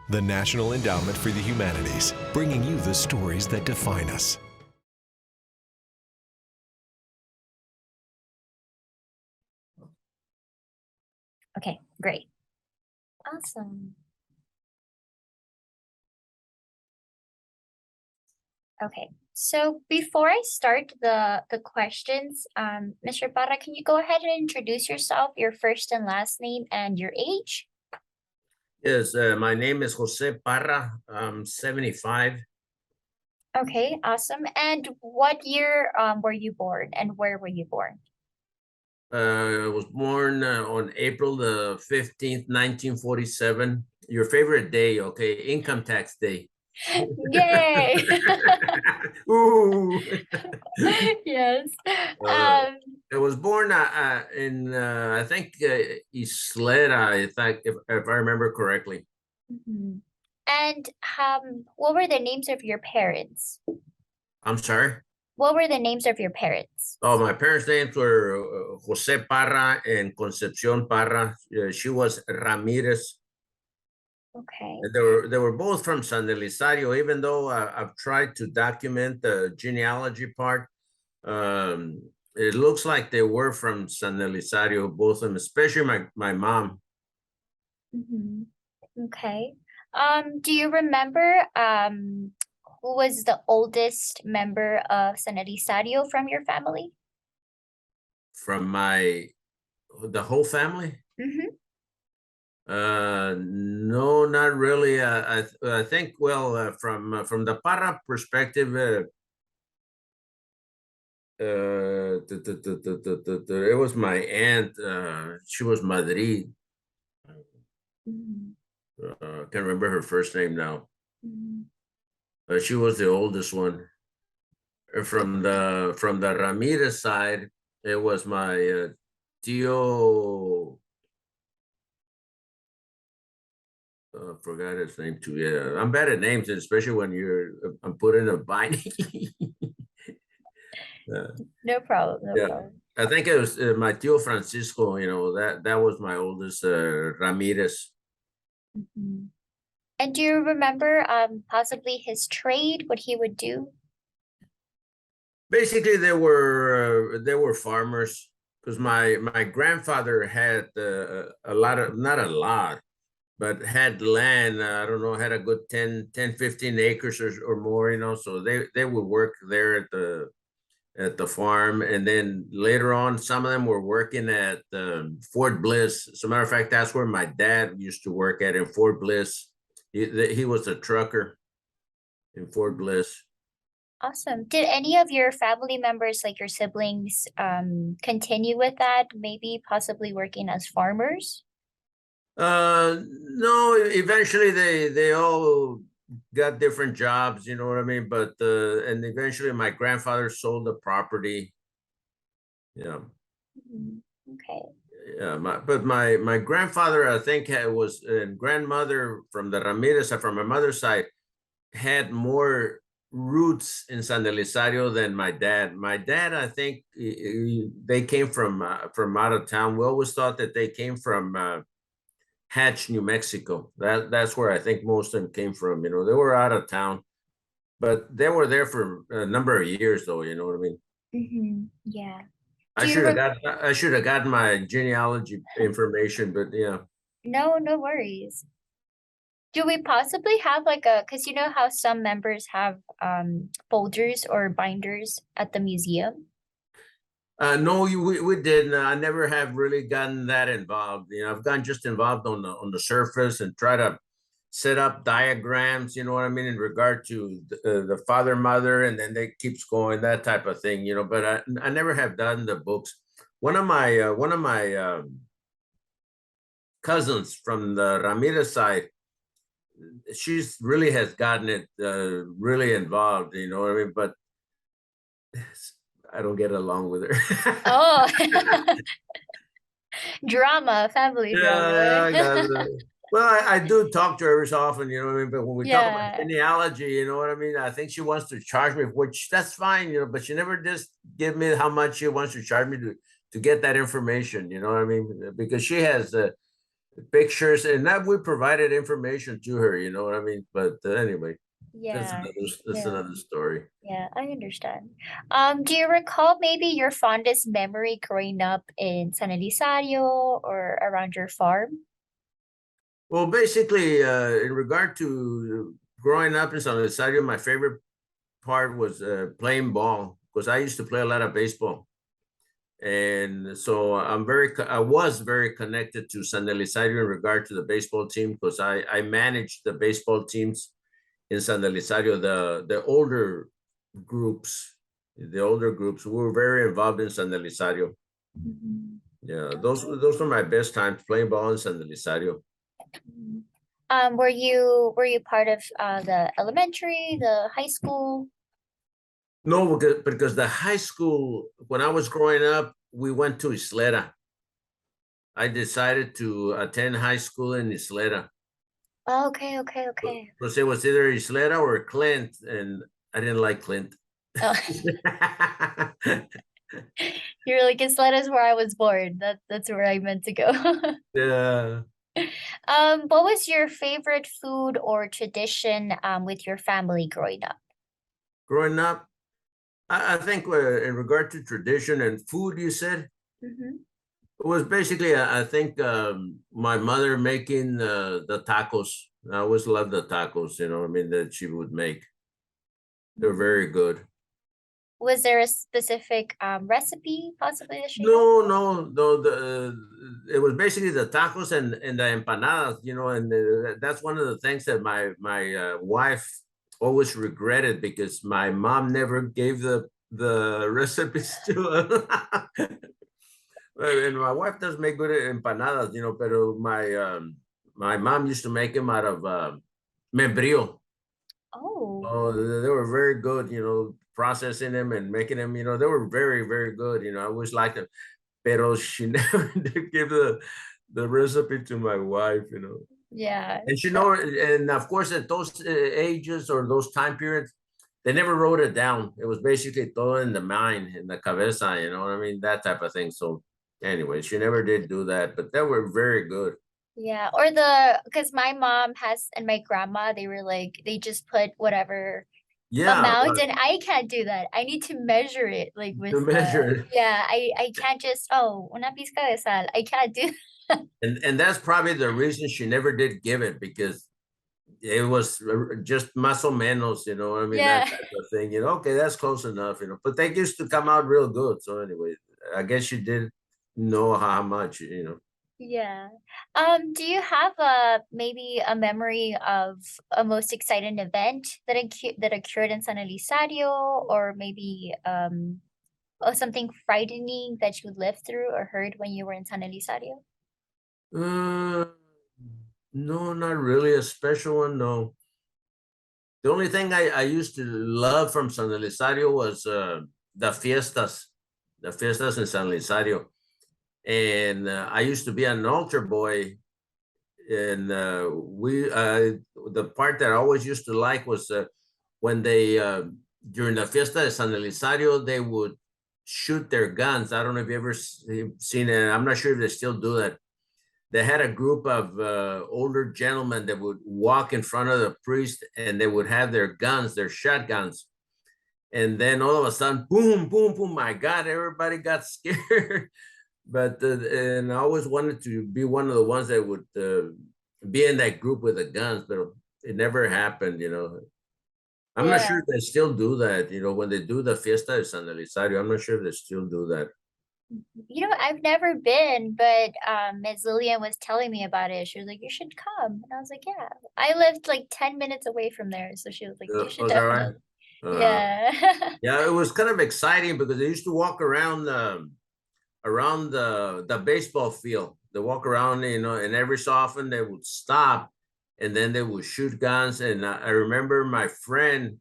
the National Endowment for the Humanities, bringing you the stories that define us. Okay, great. Awesome. Okay, so before I start the questions, Mr. Parra, can you go ahead and introduce yourself, your first and last name, and your age? Yes, my name is Jose Parra. I'm 75. Okay, awesome. And what year were you born, and where were you born? I was born on April the 15th, 1947. Your favorite day, okay? Income tax day. Yay! Ooh. Yes. I was born in, I think, Isleta, if I remember correctly. Mhm. And what were the names of your parents? I'm sorry? What were the names of your parents? Oh, my parents' names were Jose Parra and Concepcion Parra. She was Ramirez. Okay. They were both from San Elizario, even though I've tried to document the genealogy part. It looks like they were from San Elizario, both of them, especially my mom. Mm-hmm. Okay. Do you remember who was the oldest member of San Elizario from your family? From the whole family? Mm-hmm. No, not really. I think, well, from the Parra perspective, it was my aunt. She was Madrid. Mm-hmm. Can't remember her first name now. Mm-hmm. She was the oldest one. From the Ramirez side, it was my tío. Forgot his name too. Yeah, I'm bad at names, especially when I'm put in a binding. No problem, no Yeah, problem. I think it was my tío Francisco. That was my oldest, Ramirez. Mm-hmm. And do you remember possibly his trade, what he would do? Basically, they were farmers, because my grandfather had a lot of, not a lot, but had land. I don't know, had a good 15 acres or more. So they would work there at the farm, and then later on, some of them were working at Fort Bliss. As a matter of fact, that's where my dad used to work at, in Fort Bliss. He was a trucker in Fort Bliss. Awesome. Did any of your family members, like your siblings, continue with that? Maybe possibly working as farmers? No, eventually they all got different jobs, you know what I mean? But and eventually my grandfather sold the property. Yeah. Mhm. Okay. Yeah, but my grandfather, I think, was, and grandmother from the Ramirez, from my mother's side, had more roots in San Elizario than my dad. My dad, I think, they came from out of town. We always thought that they came from Hatch, New Mexico. That's where I think most of them came from. They were out of town, but they were there for a number of years, though. You know what I mean? Mm-hmm. Yeah. I Do you should have rem got I should have gotten my genealogy information, but yeah. No, no worries. Do we possibly have like because you know how some members have folders or binders at the museum? No, we didn't. I never have really gotten that involved. I've gotten just involved on the surface and try to set up diagrams. You know what I mean, in regard to the father, mother, and then they keeps going, that type of thing. But I never have done the books. One of my cousins from the Ramirez side, she's really has gotten it really involved. You know what I mean, but I don't get along with her. Oh, drama, family Yeah, drama. I got it. Well, I do talk to her every so often, you know what I mean? But when we talk about Yeah. genealogy, you know what I mean? I think she wants to charge me, which that's fine, but she never just give me how much she wants to charge me to get that information, you know what I mean? Because she has pictures, and that we provided information to her, you know what I mean? But anyway, Yeah, that's yeah, another story. yeah, I understand. Do you recall maybe your fondest memory growing up in San Elizario or around your farm? Well, basically, in regard to growing up in San Luis, my favorite part was playing ball because I used to play a lot of baseball. And so I was very connected to San Elizario in regard to the baseball team because I managed the baseball teams in San Elizario, the older groups, we were very involved in San Elizario. Mhm. Yeah, those were my best times playing ball in San Elizario. Mhm. Were you part of the elementary, the high school? No, because the high school, when I was growing up, we went to Isleta. I decided to attend high school in Isleta. Oh, okay, okay, okay. Because it was either Isleta or Clint, and I didn't like Clint. Oh, you're like, Isleta is where I was born. That's where I meant to go. Yeah. What was your favorite food or tradition with your family growing up? Growing up, I think in regard to tradition and food, you said, Mm-hmm. it was basically, I think my mother making the tacos. I always loved the tacos, you know, I mean, that she would make. They're very good. Was there a specific recipe possibly that she had? No. It was basically the tacos and the empanadas, you know, and that's one of the things that my wife always regretted because my mom never gave the recipes to her. And my wife does make good empanadas, you know, but my mom used to make them out of membrillo. Oh, Oh, they were very good, you know, processing them and making them, you know, they were very good. You know, I always liked them. Pero she never did give the recipe to my wife, you know. yeah. And she know, and of course, at those ages or those time periods, they never wrote it down. It was basically todo in the mind, in the cabeza, you know what I mean? That type of thing. So anyway, she never did do that, but they were very good. Yeah, or because my mom has and my grandma, they were like, they just put whatever Yeah, amount, and I can't do that. I need to measure it like with to measure it. yeah, I can't just, oh, una pizca de sal. I can't do And that's probably the reason she never did give it because it was just más o menos, you know, I mean, that yeah. type of thing, you know, okay, that's close enough, you know, but they used to come out real good. So anyway, I guess she did know how much, you know. Yeah. Do you have maybe a memory of a most exciting event that occurred in San Elisario, or maybe or something frightening that you lived through or heard when you were in San Elisario? Uh, no, not really a special one, no. The only thing I used to love from San Elisario was the fiestas in San Elisario. And I used to be an altar boy and the part that I always used to like was when they during the fiesta de San Elisario they would shoot their guns. I don't know if you ever seen it. I'm not sure if they still do that. They had a group of older gentlemen that would walk in front of the priest and they would have their guns, their shotguns. And then all of a sudden, boom, boom, boom! My God, everybody got scared. But and I always wanted to be one of the ones that would be in that group with the guns, but it never happened, you know. I'm not Yeah. sure if they still do that, you know, when they do the Fiesta de San Elisario. I'm not sure if they still do that. You know, I've never been, but Ms. Lillian was telling me about it. She was like, "You should come," and I was like, "Yeah." I lived like 10 minutes away from there, so she was like, "You should Was that right? definitely." Yeah. Yeah, it was kind of exciting because they used to walk around around the baseball field. They walk around, you know, and every so often they would stop and then they would shoot guns. And I remember my friend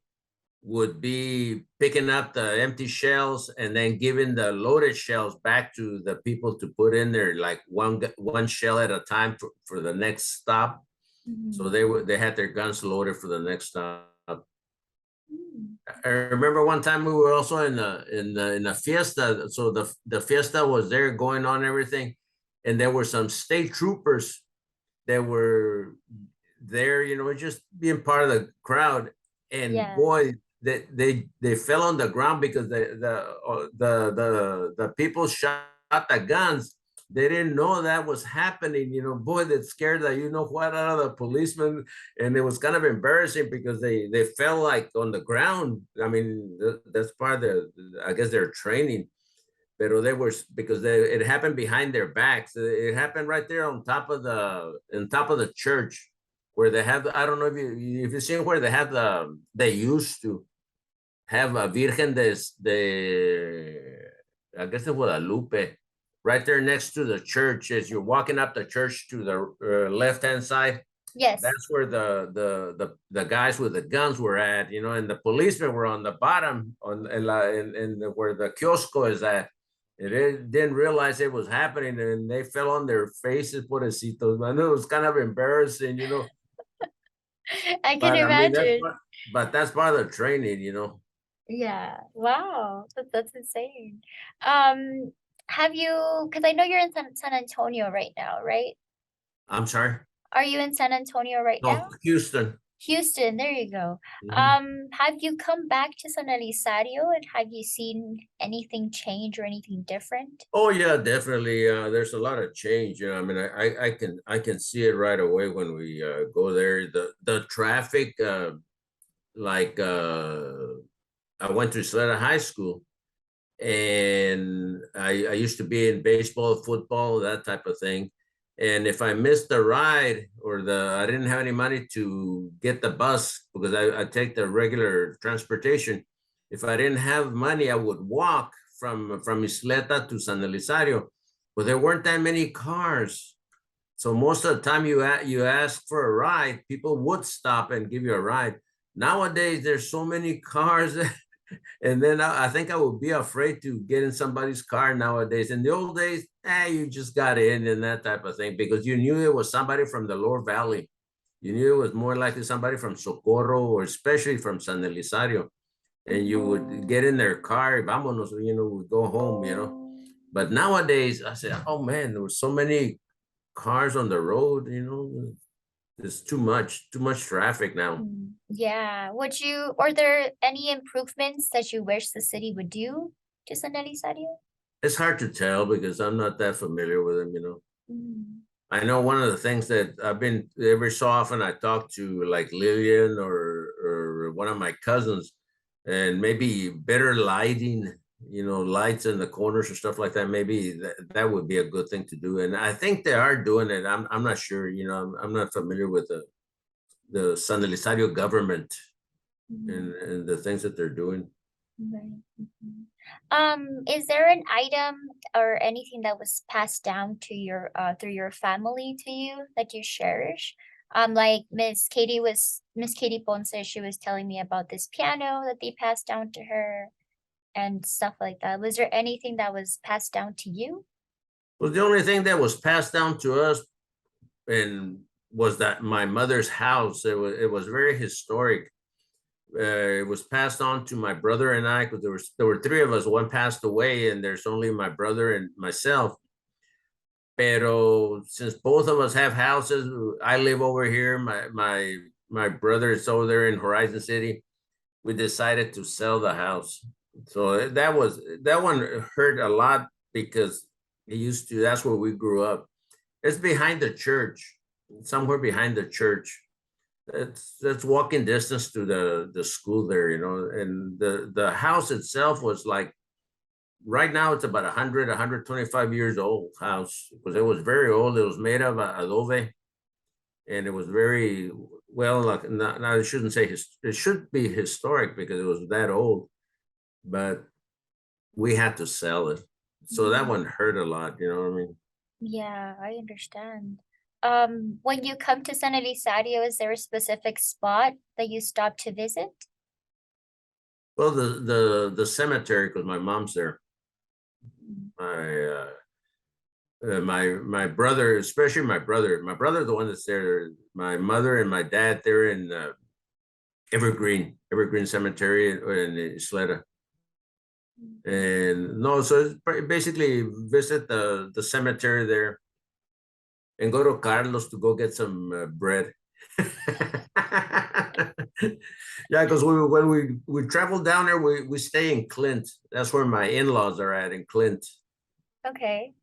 would be picking up the empty shells and then giving the loaded shells back to the people to put in there, like one shell at a time for the next stop. So Mhm. they had their guns loaded for the next stop. Mm. I remember one time we were also in a fiesta. So the fiesta was there going on everything, and there were some state troopers that were there, you know, just being part of the crowd. And Yeah. boy, they fell on the ground because the people shot the guns. They didn't know that was happening, you know. Boy, that scared the you know what out of the policemen, and it was kind of embarrassing because they fell like on the ground. I mean, that's part of the I guess their training. Pero they were because it happened behind their backs. It happened right there on top of the church where they have. I don't know if you've seen where they used to have a Virgen de I guess it Guadalupe right there next to the church as you're walking up the church to the left hand side. Yes. That's where the guys with the guns were at, you know, and the policemen were on the bottom in where the kiosco is at. And they didn't realize it was happening, and they fell on their faces, pobrecitos. I know it was kind of embarrassing, you know. I can But I mean, imagine. that's part of the training, you know. Yeah. Wow. That's insane. Have you, because I know you're in San Antonio right now, right? I'm sorry. Are you in San Antonio right No, now? Houston. Houston, there you go. Mhm. Have you come back to San Elisario and have you seen anything change or anything different? Oh yeah, definitely. There's a lot of change. You know, I mean, I can see it right away when we go there. The traffic, like I went to Sleda High School, and I used to be in baseball, football, that type of thing. And if I missed the ride or I didn't have any money to get the bus because I take the regular transportation. If I didn't have money, I would walk from Isleta to San Elizario. But there weren't that many cars. So most of the time you ask for a ride, people would stop and give you a ride. Nowadays, there's so many cars and then I think I would be afraid to get in somebody's car nowadays. In the old days, you just got in and that type of thing because you knew it was somebody from the lower valley. You knew it was more likely somebody from Socorro or especially from San Elizario. And you would get in their car, vámonos, you know, would go home, you know. But nowadays, I said, oh man, there were so many cars on the road, you know, there's too much traffic now. Yeah. Are there any improvements that you wish the city would do to San Elisario? It's hard to tell because I'm not that familiar with them, you know. Mm. I know one of the things that I've been every so often I talk to like Lillian or one of my cousins, and maybe better lighting, you know, lights in the corners or stuff like that. Maybe that would be a good thing to do. And I think they are doing it. I'm not sure, you know, I'm not familiar with the San Elizario government and the things that they're doing. Right. Is there an item or anything that was passed down to your through your family to you that you cherish? Like Miss Katie Ponce, she was telling me about this piano that they passed down to her and stuff like that. Was there anything that was passed down to you? Well, the only thing that was passed down to us and was that my mother's house. It was very historic. It was passed on to my brother and I because there were three of us. One passed away, and there's only my brother and myself. Pero since both of us have houses, I live over here. My brother is over there in Horizon City. We decided to sell the house. So that one hurt a lot because it used to. That's where we grew up. It's behind the church, somewhere behind the church. That's walking distance to the school there, you know. And the house itself was like right now it's about 125 years old house because it was very old. It was made of adobe, and it was very well. Like not I shouldn't say it should be historic because it was that old, but we had to sell it, so that one hurt a lot. You know what I mean? Yeah, I understand. When you come to San Elisario, is there a specific spot that you stop to visit? Well, the cemetery because my mom's there. My my brother, especially my brother, the one that's there. My mother and my dad, they're in Evergreen Cemetery in Isleta. And no, so it's basically visit the cemetery there. and go to Carlos to go get some bread. Yeah, because when we travel down there, we stay in Clint. That's where my in-laws are at, in Clint. Okay.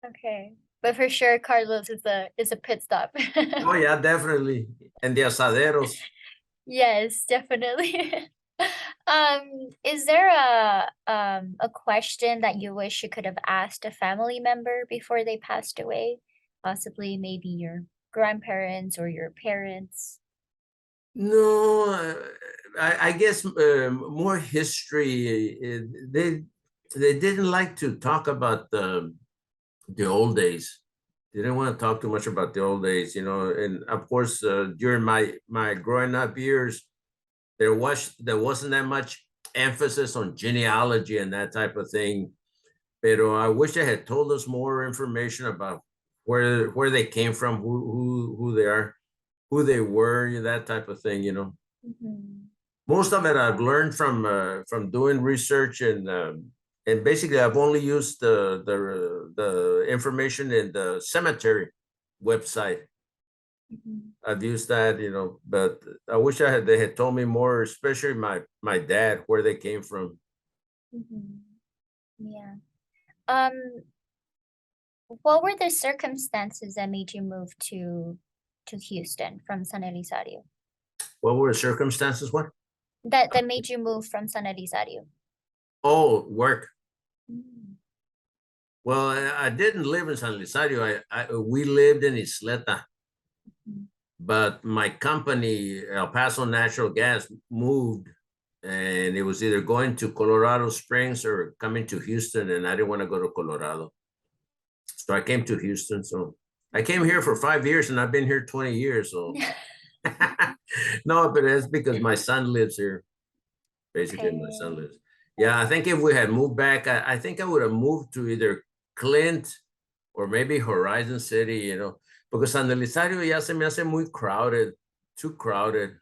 Okay. But for sure, Carlos is a pit stop. Oh yeah, definitely. And the asaderos. Yes, definitely. Is there a question that you wish you could have asked a family member before they passed away? Possibly maybe your grandparents or your parents. No, I guess more history. They didn't like to talk about the old days. They didn't want to talk too much about the old days, you know. And of course, during my growing up years, there wasn't that much emphasis on genealogy and that type of thing. Pero I wish they had told us more information about where they came from, who they are, who they were, that type of thing, you know. Mhm. Most of it I've learned from doing research, and basically I've only used the information in the cemetery website. Mhm. I've used that, you know, but I wish they had told me more, especially my dad, where they came from. Mhm. Yeah. Um, what were the circumstances that made you move to Houston from San Elizario? What were the circumstances? What? That made you move from San Elizario? Oh, work. Mm. Well, I didn't live in San Lisario. We lived in Isleta, Mm. but my company, El Paso Natural Gas, moved, and it was either going to Colorado Springs or coming to Houston, and I didn't want to go to Colorado. So I came to Houston. So I came here for 5 years, and I've been here 20 years. So no, but it's because my son lives here. Basically, my son Okay. lives. Yeah, I think if we had moved back, I think I would have moved to either Clint or maybe Horizon City, you know, because San Elizario ya se me hace muy crowded, too crowded.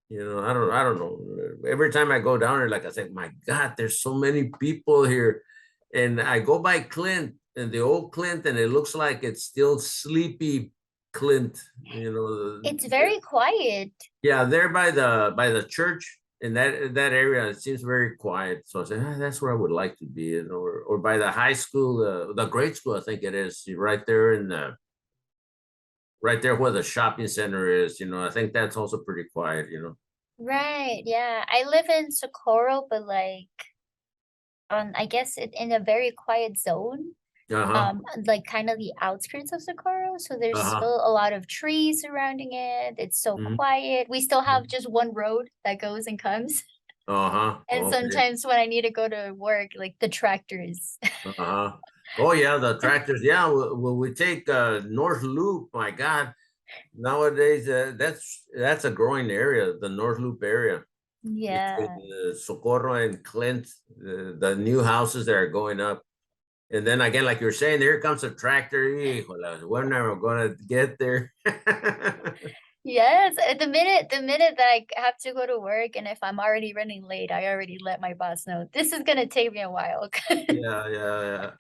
You know, I don't know. Every time I go down there, like I said, my God, there's so many people here. And I go by Clint and the old Clint, and it looks like it's still sleepy Clint, you know. It's very quiet. Yeah, there by the church in that area, it seems very quiet. So I said, that's where I would like to be, or by the high school, the grade school, I think it is, right there in the right there where the shopping center is. You know, I think that's also pretty quiet. You know. Right, yeah. I live in Socorro, but like on I guess in a very quiet zone. Uh huh. Like kind of the outskirts of Socorro. So there's Uh huh. still a lot of trees surrounding it. It's so Hmm. quiet. We still have just one road that goes and comes. Uh huh. And Okay. sometimes when I need to go to work, like the tractors. Uh huh. Oh yeah, the tractors. Yeah, when we take North Loop, my God, nowadays that's a growing area, the North Loop area. Between Yeah. Socorro and Clint, the new houses that are going up. And then again, like you're saying, here comes a tractor. Híjole, we're never gonna get there. Yes, the minute that I have to go to work and if I'm already running late, I already let my boss know this is gonna take me a while. Yeah, yeah, yeah.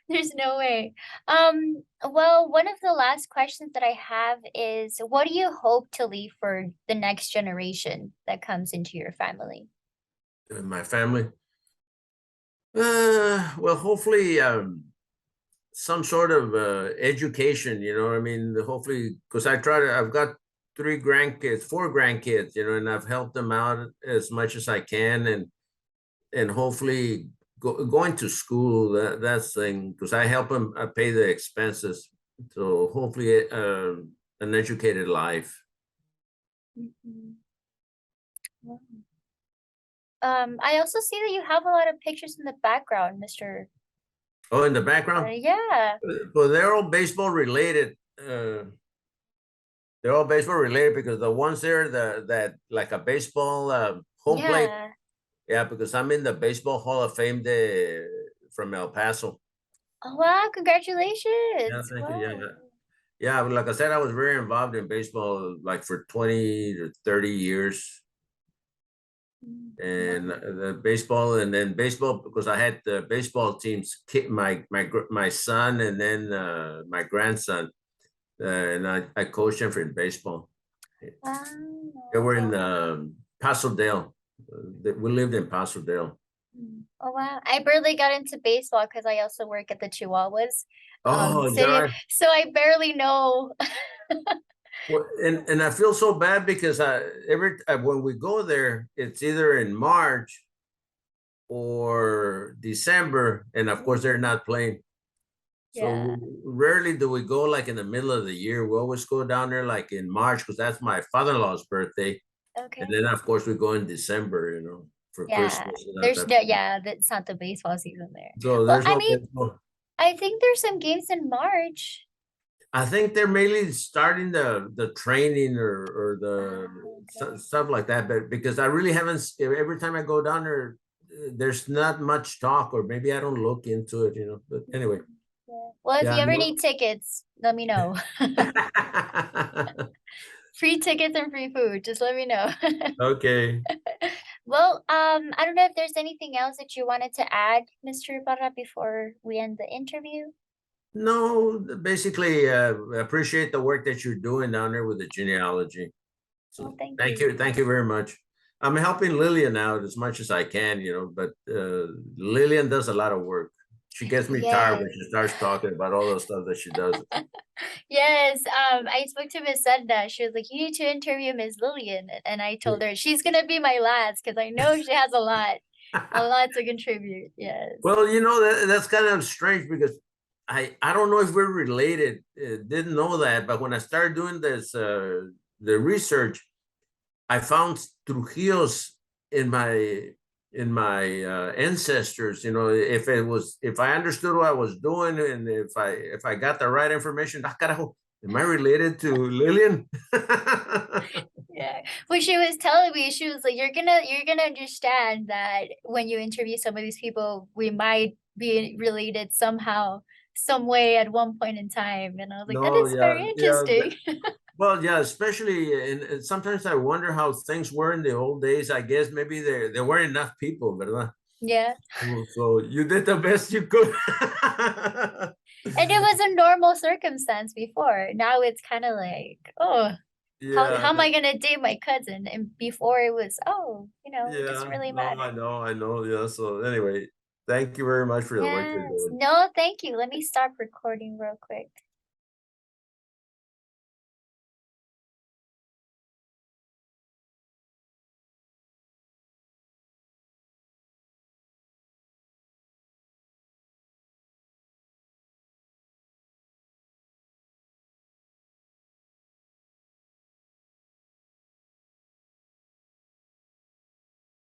There's no way. Well, one of the last questions that I have is what do you hope to leave for the next generation that comes into your family? My family. Well, hopefully, some sort of education. You know, I mean, hopefully, because I've got four grandkids. You know, and I've helped them out as much as I can, and hopefully going to school, that's the thing, because I help them, I pay the expenses, so hopefully an educated life. Mhm. Wow. I also see that you have a lot of pictures in the background, Mr. Oh, in the background. Yeah. Well, they're all baseball related. They're all baseball related because the ones there, that like a baseball home plate. Yeah. Yeah, because I'm in the Baseball Hall of Fame from El Paso. Oh, wow, Yeah, congratulations. thank you. Yeah, Wow. yeah. Yeah, but like I said, I was very involved in baseball like for 20 to 30 years. And Wow. the baseball, and then baseball, because I had the baseball teams, my son, and then my grandson. and I coached them for baseball. They were in Okay. Paso Dale. We lived in Paso Dale. Oh wow. I barely got into baseball because I also work at the Chihuahuas Oh, is that city, right? so I barely know. Well, and I feel so bad because when we go there, it's either in March or December, and of course they're not playing. Yeah. So rarely do we go like in the middle of the year. We always go down there like in March because that's my father-in-law's birthday, and Okay. then of course we go in December, for Yeah. Christmas and that There's type no, of thing. yeah, that's not the baseball season there. So Well, there's I no mean, baseball. I think there's some games in March. I think they're mainly starting the training or the Okay. stuff like that, but because I really haven't, every time I go down there, there's not much talk, or maybe I don't look into it, but anyway, Yeah. Well, if you yeah, ever no. need tickets, let me know. Free tickets and free food. Just let me know. Okay. Well, I don't know if there's anything else that you wanted to add, Mr. Barra, before we end the interview. No, basically, appreciate the work that you're doing down there with the genealogy. Well, So thank you. thank you very much. I'm helping Lillian out as much as I can, but Lillian does a lot of work. She gets me tired when Yes. she starts talking about all the stuff that she does. Yes, I spoke to Miss Sedna. She was like, "You need to interview Miss Lillian," and I told her she's gonna be my last because I know she has a lot to contribute. Yes. Well, that's kind of strange because I don't know if we're related. Didn't know that, but when I started doing the research, I found Trujillos in my ancestors. If I understood what I was doing, and if I got the right information, carajo, am I related to Lillian? Yeah. When she was telling me, she was like, you're gonna understand that when you interview some of these people, we might be related somehow, some way at one point in time." And I was like, "That No, is yeah, very yeah. interesting." Well, yeah, especially, and sometimes I wonder how things were in the old days. I guess maybe there weren't enough people, ¿verdad? Yeah. So you did the best you could. And it was a normal circumstance before. Now it's kind of like, oh, how Yeah, am I gonna date my cousin? And before it was, oh, it doesn't yeah. really No, matter. I know. Yeah. So anyway, thank you very much for the work you're Yes. doing. No, thank you. Let me stop recording real quick.